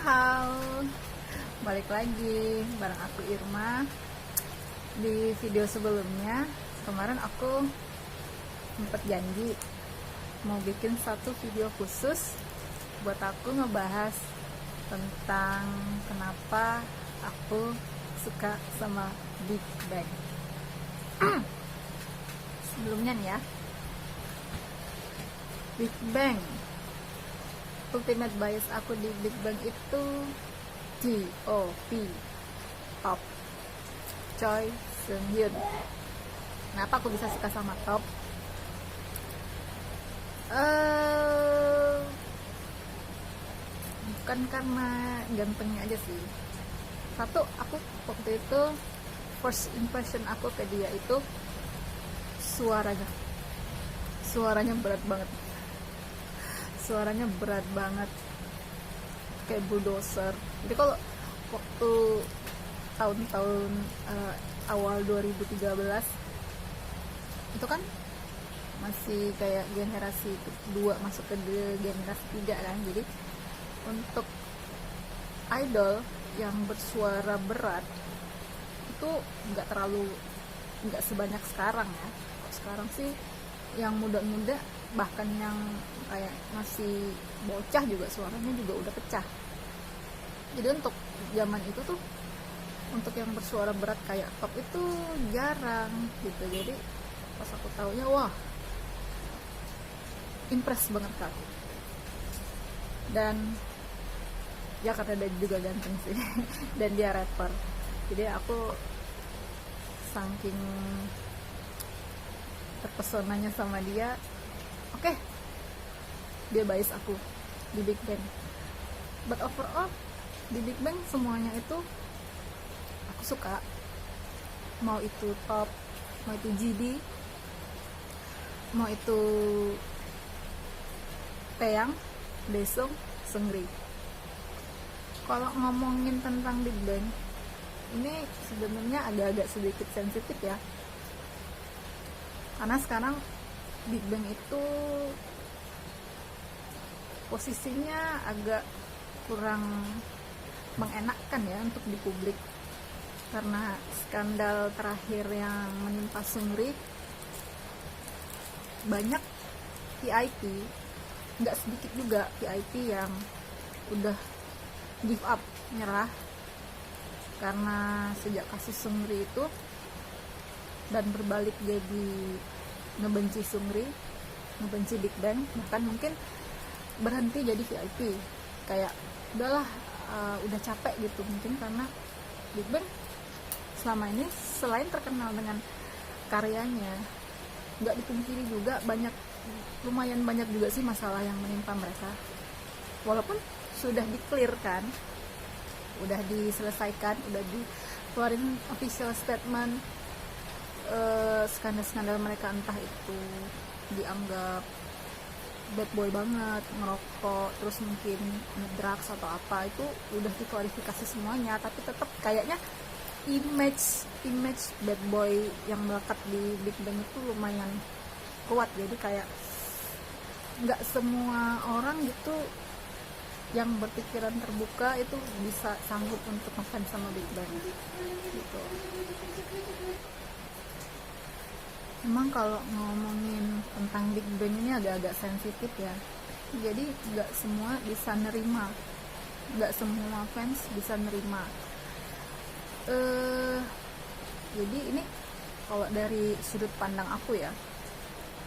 Halo, balik lagi bareng aku Irma. Di video sebelumnya, kemarin aku sempat janji mau bikin satu video khusus buat aku ngebahas tentang kenapa aku suka sama Big Bang. Sebelumnya nih ya, Big Bang, ultimate bias aku di Big Bang itu T.O.P, Top, Choi Seung-hyun. Kenapa aku bisa suka sama Top? Bukan karena gantengnya aja sih. Satu, aku waktu itu first impression aku ke dia itu suaranya berat banget, kayak bulldozer. Jadi kalau waktu tahun-tahun awal 2013 itu kan masih kayak generasi kedua masuk ke generasi 3 kan. Jadi untuk idol yang bersuara berat itu nggak sebanyak sekarang ya. Sekarang sih yang muda-muda, bahkan yang kayak masih bocah juga suaranya juga udah pecah. Jadi untuk zaman itu tuh, untuk yang bersuara berat kayak Top itu jarang gitu. Jadi pas aku taunya, wah, impress banget ke aku. Dan ya karena dia juga ganteng sih dan dia rapper, jadi aku saking terpesonanya sama dia, oke, dia bias aku di Big Bang. But overall di Big Bang semuanya itu aku suka, mau itu Top, mau itu GD, mau itu Taeyang, Daesung, Seungri. Kalau ngomongin tentang Big Bang ini sebenarnya agak-agak sedikit sensitif ya, karena sekarang Big Bang itu posisinya agak kurang mengenakkan ya untuk di publik, karena skandal terakhir yang menimpa Seungri. Banyak VIP, nggak sedikit juga VIP yang udah give up, nyerah, karena sejak kasus Seungri itu, dan berbalik jadi ngebenci Seungri, ngebenci Big Bang, bahkan mungkin berhenti jadi VIP. Kayak udahlah, udah capek gitu. Mungkin karena Big Bang selama ini selain terkenal dengan karyanya, nggak dipungkiri juga lumayan banyak juga sih masalah yang menimpa mereka. Walaupun sudah di-clear-kan, udah diselesaikan, udah dikeluarin official statement, skandal-skandal mereka, entah itu dianggap bad boy banget, ngerokok, terus mungkin ngedrugs atau apa, itu udah diklarifikasi semuanya. Tapi tetap kayaknya image bad boy yang melekat di Big Bang itu lumayan kuat. Jadi kayak nggak semua orang gitu yang berpikiran terbuka itu bisa sanggup untuk ngefans sama Big Bang gitu. Memang kalau ngomongin tentang Big Bang ini agak-agak sensitif ya. Jadi nggak semua bisa nerima, nggak semua fans bisa nerima. Jadi ini kalau dari sudut pandang aku ya,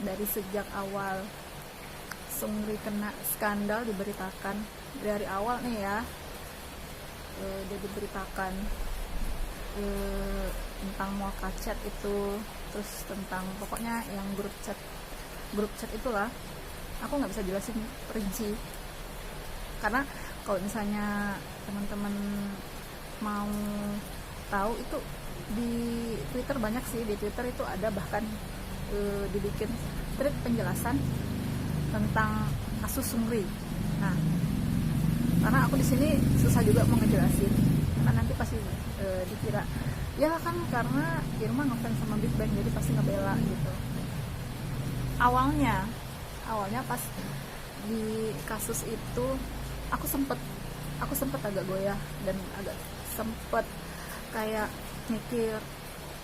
dari sejak awal Seungri kena skandal, diberitakan dari awal nih ya, dia diberitakan tentang Molka Chat itu, terus tentang pokoknya yang grup chat itulah. Aku nggak bisa jelasin rinci, karena kalau misalnya teman-teman mau tahu itu di Twitter banyak sih. Di Twitter itu ada bahkan dibikin thread penjelasan tentang kasus Seungri. Nah, karena aku di sini susah juga mau ngejelasin, karena nanti pasti dikira ya kan karena Irma ngefans sama Big Bang jadi pasti ngebela gitu. Awalnya pas di kasus itu aku sempet aku sempet agak goyah dan agak sempet kayak mikir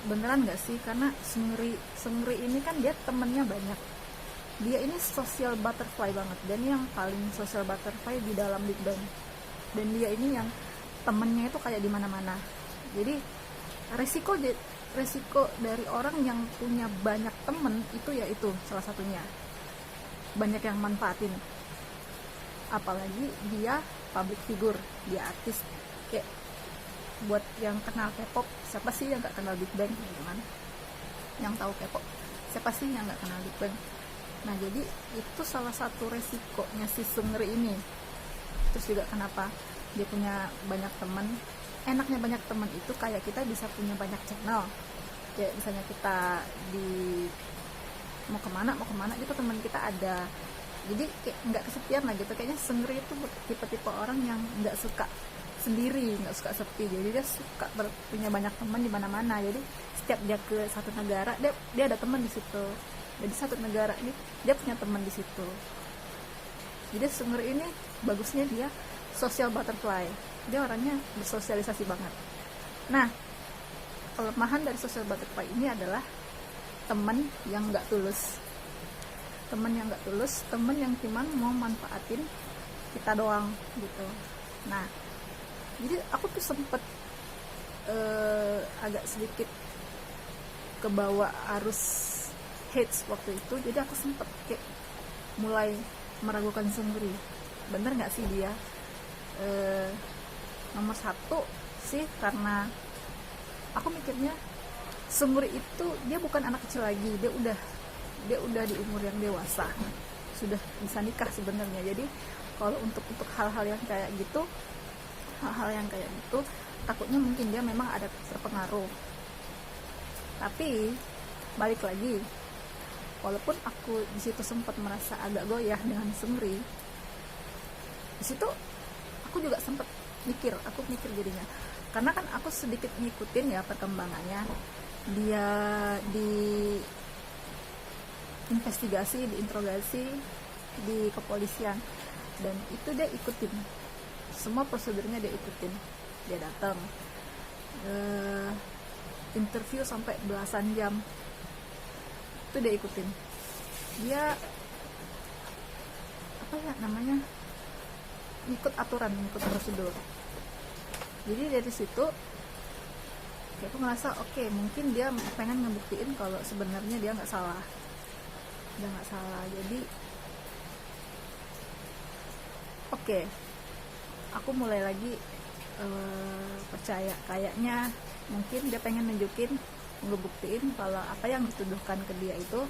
beneran nggak sih, karena Seungri ini kan dia temennya banyak, dia ini social butterfly banget, dan yang paling social butterfly di dalam Big Bang, dan dia ini yang temennya itu kayak di mana-mana. Jadi resiko dari orang yang punya banyak temen itu ya itu salah satunya, banyak yang manfaatin. Apalagi dia public figure, dia artis. Kayak buat yang kenal K-pop, siapa sih yang gak kenal Big Bang gitu kan? Yang tahu K-pop, siapa sih yang gak kenal Big Bang? Nah, jadi itu salah satu resikonya si Seungri ini. Terus juga kenapa dia punya banyak teman? Enaknya banyak teman itu kayak kita bisa punya banyak channel. Ya misalnya kita mau kemana gitu, teman kita ada. Jadi kayak nggak kesepian lah gitu. Kayaknya Seungri itu tipe-tipe orang yang nggak suka sendiri, nggak suka sepi. Jadi dia suka punya banyak teman di mana-mana. Jadi setiap dia ke satu negara, dia ada teman di situ. Jadi satu negara ini dia punya teman di situ. Jadi Seungri ini bagusnya dia social butterfly. Dia orangnya bersosialisasi banget. Nah, kelemahan dari social butterfly ini adalah teman yang nggak tulus. Teman yang nggak tulus, teman yang cuma mau manfaatin kita doang gitu. Nah, jadi aku tuh sempet agak sedikit kebawa arus hate waktu itu. Jadi aku sempet kayak mulai meragukan Seungri, bener nggak sih dia nomor satu sih, karena aku mikirnya Seungri itu dia bukan anak kecil lagi, dia udah di umur yang dewasa, sudah bisa nikah sebenarnya. Jadi kalau untuk hal-hal yang kayak gitu, takutnya mungkin dia memang ada terpengaruh. Tapi balik lagi, walaupun aku di situ sempat merasa agak goyah dengan Seungri, di situ aku juga sempat mikir jadinya, karena kan aku sedikit ngikutin ya perkembangannya dia di investigasi, diinterogasi di kepolisian, dan itu dia ikutin semua prosedurnya, dia datang interview sampai belasan jam, itu dia ikutin. Dia apa ya namanya, ikut aturan, ikut prosedur. Jadi dari situ kayak aku ngerasa oke, mungkin dia pengen ngebuktiin kalau sebenarnya dia nggak salah. Jadi oke, aku mulai lagi percaya, kayaknya mungkin dia pengen ngebuktiin kalau apa yang dituduhkan ke dia itu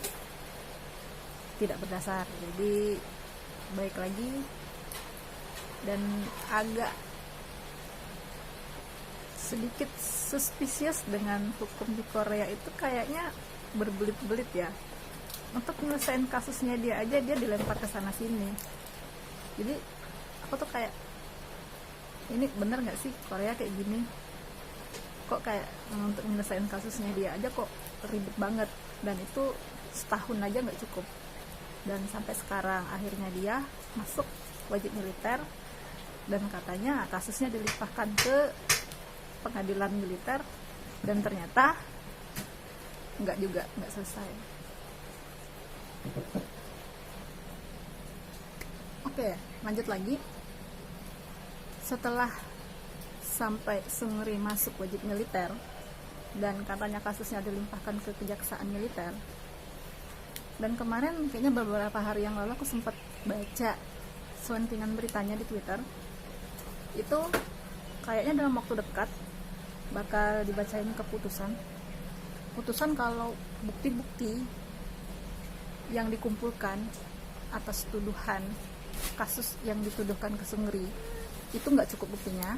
tidak berdasar. Jadi baik lagi, dan agak sedikit suspicious dengan hukum di Korea itu, kayaknya berbelit-belit ya. Untuk menyelesaikan kasusnya dia aja dia dilempar ke sana sini. Jadi aku tuh kayak, ini bener nggak sih Korea kayak gini? Kok kayak untuk menyelesaikan kasusnya dia aja kok ribet banget, dan itu setahun aja nggak cukup. Dan sampai sekarang akhirnya dia masuk wajib militer, dan katanya kasusnya dilimpahkan ke pengadilan militer, dan ternyata nggak selesai. Oke, lanjut lagi. Setelah sampai Seungri masuk wajib militer dan katanya kasusnya dilimpahkan ke kejaksaan militer, dan kemarin kayaknya beberapa hari yang lalu aku sempat baca selentingan beritanya di Twitter, itu kayaknya dalam waktu dekat bakal dibacain keputusan kalau bukti-bukti yang dikumpulkan atas tuduhan kasus yang dituduhkan ke Seungri itu nggak cukup buktinya,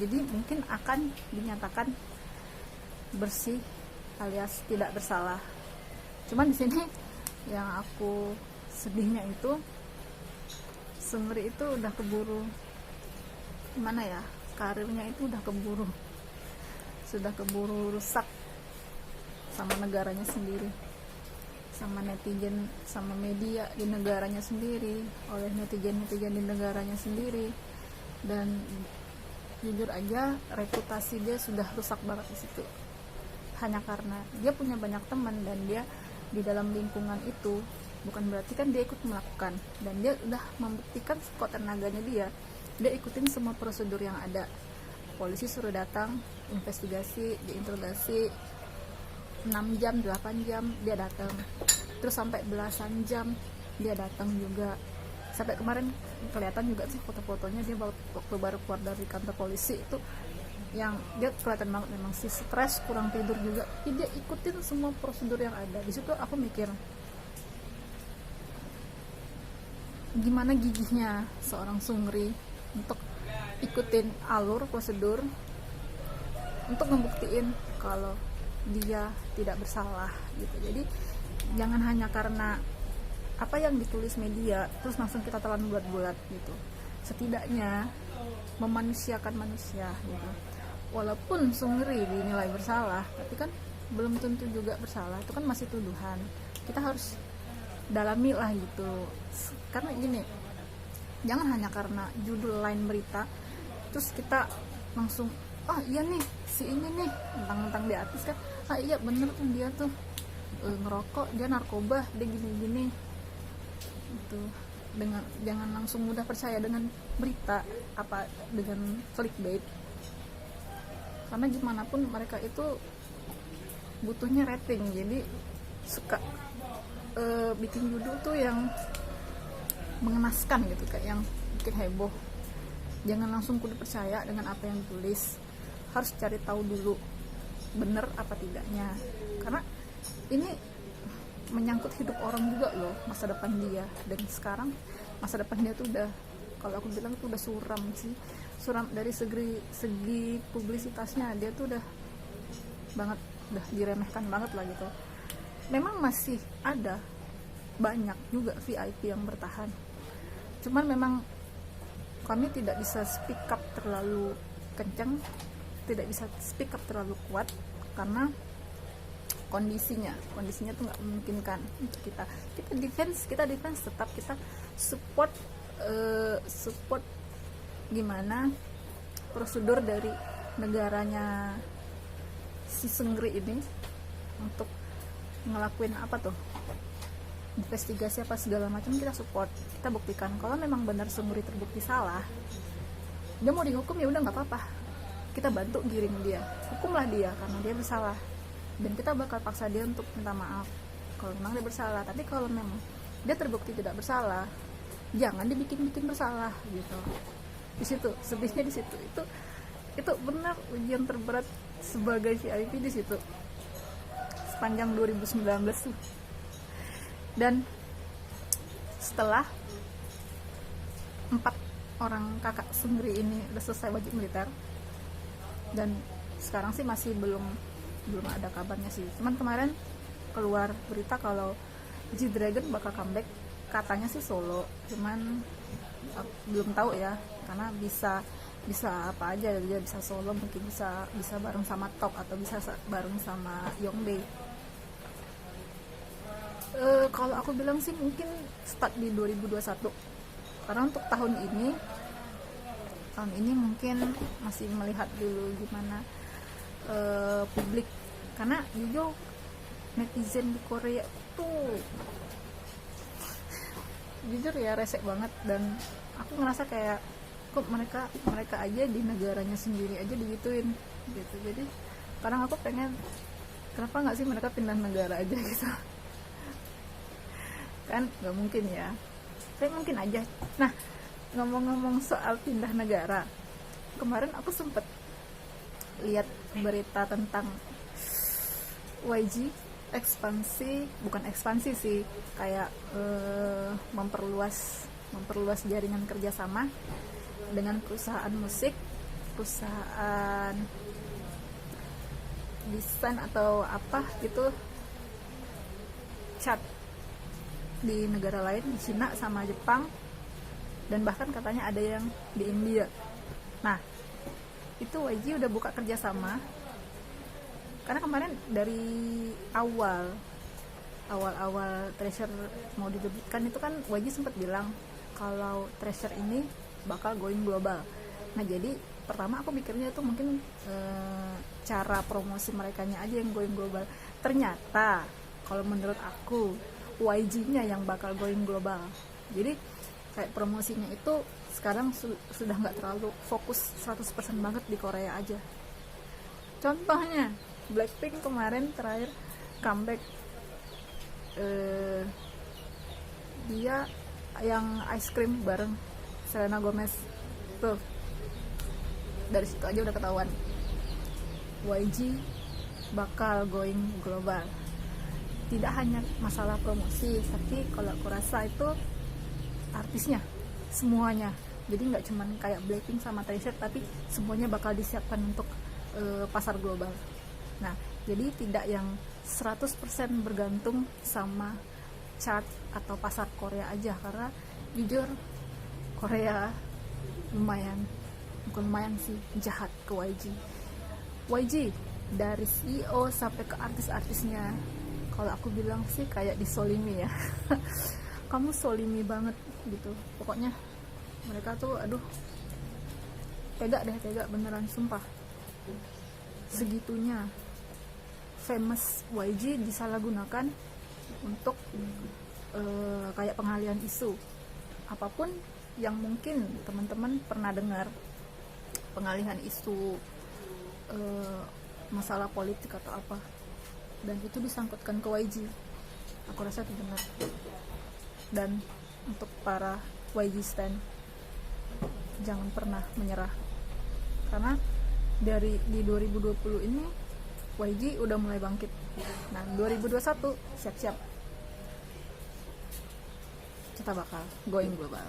jadi mungkin akan dinyatakan bersih alias tidak bersalah. Cuman di sini yang aku sedihnya itu, Seungri itu udah keburu gimana ya, karirnya itu sudah keburu rusak sama negaranya sendiri, sama netizen, sama media di negaranya sendiri, oleh netizen di negaranya sendiri. dan jujur aja reputasi dia sudah rusak banget di situ, hanya karena dia punya banyak teman dan dia di dalam lingkungan itu, bukan berarti kan dia ikut melakukan, dan dia udah membuktikan sekuat tenaganya dia ikutin semua prosedur yang ada. Polisi suruh datang, investigasi, diinterogasi 6 jam, 8 jam dia datang, terus sampai belasan jam dia datang juga. Sampai kemarin kelihatan juga sih foto-fotonya dia waktu baru keluar dari kantor polisi itu, yang dia kelihatan banget memang sih stres, kurang tidur juga. Dia ikutin semua prosedur yang ada. Di situ aku mikir, gimana gigihnya seorang Sungri untuk ikutin alur prosedur untuk membuktiin kalau dia tidak bersalah gitu. Jadi jangan hanya karena apa yang ditulis media terus langsung kita telan bulat-bulat gitu. Setidaknya memanusiakan manusia gitu. Walaupun Sungri dinilai bersalah, tapi kan belum tentu juga bersalah. Itu kan masih tuduhan. Kita harus dalami lah gitu. Karena gini, jangan hanya karena judul line berita terus kita langsung iya nih si ini nih mentang-mentang di atas kan, iya bener tuh dia tuh ngerokok, dia narkoba, dia gini-gini itu. Dengan jangan langsung mudah percaya dengan berita apa dengan clickbait, karena gimana pun mereka itu butuhnya rating, jadi suka bikin judul tuh yang mengenaskan gitu, kayak yang bikin heboh. Jangan langsung kudu percaya dengan apa yang ditulis, harus cari tahu dulu bener apa tidaknya, karena ini menyangkut hidup orang juga loh, masa depan dia. Dan sekarang masa depan dia tuh udah, kalau aku bilang tuh udah suram sih, suram dari segi publisitasnya. Dia tuh udah banget, udah diremehkan banget lah gitu. Memang masih ada banyak juga VIP yang bertahan, cuman memang kami tidak bisa speak up terlalu kencang, tidak bisa speak up terlalu kuat, karena kondisinya tuh nggak memungkinkan untuk kita defense, tetap kita support gimana prosedur dari negaranya si Sungri ini untuk ngelakuin apa tuh, investigasi apa segala macam. Kita support, kita buktikan kalau memang benar Sungri terbukti salah, dia mau dihukum ya udah nggak apa-apa, kita bantu giring dia, hukumlah dia karena dia bersalah, dan kita bakal paksa dia untuk minta maaf kalau memang dia bersalah. Tapi kalau memang dia terbukti tidak bersalah, jangan dibikin bersalah gitu. Di situ sedihnya, di situ itu benar ujian terberat sebagai VIP di situ sepanjang 2019 tuh. Dan setelah 4 orang kakak Sungri ini udah selesai wajib militer, dan sekarang sih masih belum ada kabarnya sih. Cuman kemarin keluar berita kalau G-Dragon bakal comeback, katanya sih solo, cuman belum tahu ya, karena bisa apa aja, dia bisa solo, mungkin bisa bareng sama Top atau bisa bareng sama Yongbae. Kalau aku bilang sih mungkin start di 2021, karena untuk tahun ini mungkin masih melihat dulu gimana publik, karena jujur netizen di Korea tuh jujur ya resek banget. Dan aku ngerasa kayak kok mereka aja di negaranya sendiri aja digituin gitu. Jadi kadang aku pengen, kenapa nggak sih mereka pindah negara aja gitu kan, nggak mungkin ya, tapi mungkin aja. Nah, ngomong-ngomong soal pindah negara, kemarin aku sempet lihat berita tentang YG bukan ekspansi sih, kayak memperluas jaringan kerjasama dengan perusahaan musik, perusahaan desain atau apa gitu, cat di negara lain, di Cina sama Jepang, dan bahkan katanya ada yang di India. Nah, itu YG udah buka kerjasama, karena kemarin dari awal Treasure mau didebutkan itu kan YG sempat bilang kalau Treasure ini bakal going global. Nah jadi pertama aku mikirnya itu mungkin cara promosi merekanya aja yang going global. Ternyata kalau menurut aku YG-nya yang bakal going global. Jadi kayak promosinya itu sekarang sudah nggak terlalu fokus 100% banget di Korea aja. Contohnya Blackpink kemarin terakhir comeback, dia yang ice cream bareng Selena Gomez tuh, dari situ aja udah ketahuan YG bakal going global. Tidak hanya masalah promosi, tapi kalau aku rasa itu artisnya semuanya. Jadi nggak cuman kayak Blackpink sama Treasure, tapi semuanya bakal disiapkan untuk pasar global. Nah jadi tidak yang 100% bergantung sama chart atau pasar Korea aja, karena jujur Korea bukan lumayan sih, jahat ke YG dari CEO sampai ke artis-artisnya. Kalau aku bilang sih kayak disolimi ya. Kamu solimi banget gitu, pokoknya mereka tuh aduh tega beneran, sumpah. Segitunya famous YG disalahgunakan untuk kayak pengalihan isu apapun yang mungkin teman-teman pernah dengar, pengalihan isu masalah politik atau apa, dan itu disangkutkan ke YG. Aku rasa itu benar. Dan untuk para YG stan, jangan pernah menyerah, karena di 2020 ini YG udah mulai bangkit. Nah 2021 siap-siap, kita bakal going global.